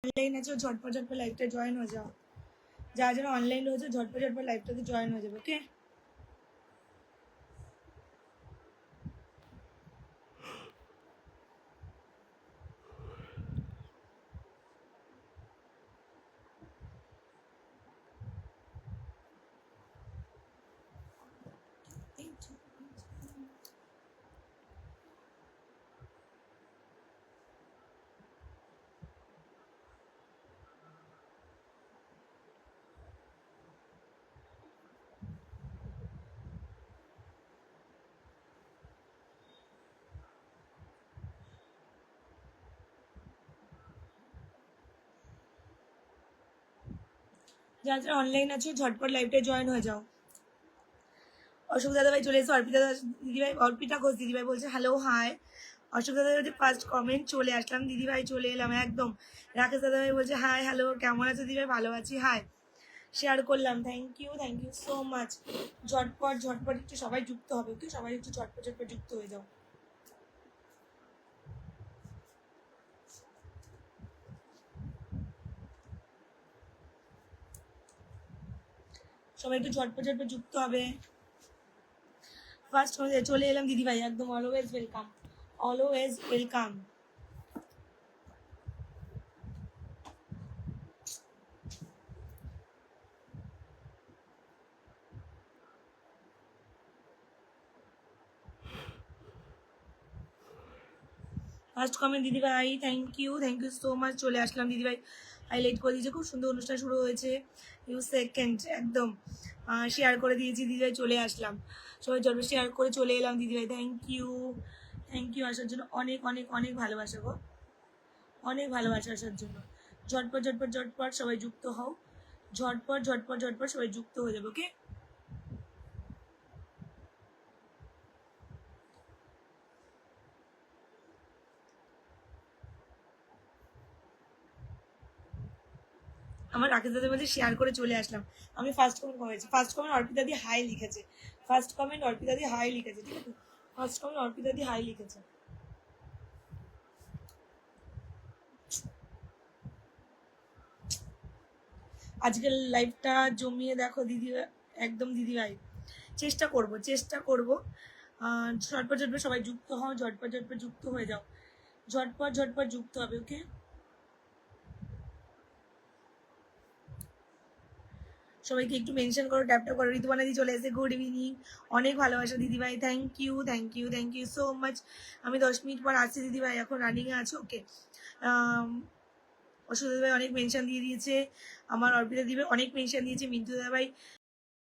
Online আছো ঝটপট ঝটপট লাইভটা জয়েন হয়ে যাও। যারা যারা অনলাইন রয়েছে ঝটপট ঝটপট লাইভটাতে জয়েন হয়ে যাবে। ওকে, যারা যারা অনলাইন আছো ঝটপট লাইভটা জয়েন হয়ে যাও। অশোক দাদাভাই চলে এসে অর্পিতা দিদিভাই, অর্পিতা ঘোষ দিদিভাই বলছে হ্যালো হাই। অশোক দাদাভাই ফার্স্ট কমেন্ট, চলে আসলাম দিদিভাই, চলে এলাম একদম। রাকেশ দাদাভাই বলছে হাই হ্যালো, কেমন আছো দিদিভাই? ভালো আছি, হাই শেয়ার করলাম, থ্যাংক ইউ সো মাচ। ঝটপট ঝটপট একটু সবাই যুক্ত হবে। ওকে, সবাই একটু ঝটপট ঝটপট যুক্ত হয়ে যাও। সবাই একটু ঝটপট ঝটপট যুক্ত হবে। ফার্স্ট চলে এলাম দিদিভাই, একদম always welcome, always welcome. First comment দিদিভাই, থ্যাংক ইউ সো মাচ। চলে আসলাম দিদিভাই, হাইলাইট করে দিয়েছে, খুব সুন্দর অনুষ্ঠান শুরু হয়েছে। ইউ সেকেন্ড একদম শেয়ার করে দিয়েছি দিদিভাই, চলে আসলাম। সবাই জন্য শেয়ার করে চলে এলাম দিদিভাই, থ্যাংক ইউ আসার জন্য, অনেক অনেক অনেক ভালোবাসা গো, অনেক ভালোবাসা আসার জন্য। ঝটপট ঝটপট ঝটপট সবাই যুক্ত হও, ঝটপট ঝটপট ঝটপট সবাই যুক্ত হয়ে যাবে। ওকে, আমার রাকেশ দাদার মধ্যে শেয়ার করে চলে আসলাম। আমি ফার্স্ট কমেন্ট করেছি, ফার্স্ট কমেন্ট অর্পিতা দি হাই লিখেছে, ফার্স্ট কমেন্ট অর্পিতা দি হাই লিখেছে, ঠিক আছে, ফার্স্ট কমেন্ট অর্পিতা দি হাই লিখেছে। আজকের লাইভটা জমিয়ে দেখো দিদি, একদম দিদিভাই চেষ্টা করব ঝটপট ঝটপট সবাই যুক্ত হও, ঝটপট ঝটপট যুক্ত হয়ে যাও, ঝটপট ঝটপট যুক্ত হবে। ওকে, সবাইকে একটু মেনশন করো, ট্যাপটা করো। ঋতুবানা দি চলে এসে, গুড ইভিনিং, অনেক ভালোবাসা দিদিভাই, থ্যাংক ইউ সো মাচ। আমি 10 মিনিট পর আসছি দিদিভাই, এখন রানিংয়ে আছে। ওকে, অসুবিধা ভাই অনেক মেনশন দিয়ে দিয়েছে, আমার অর্পিতা দিবে অনেক মেনশন দিয়েছে, মিন্টু দাদা ভাই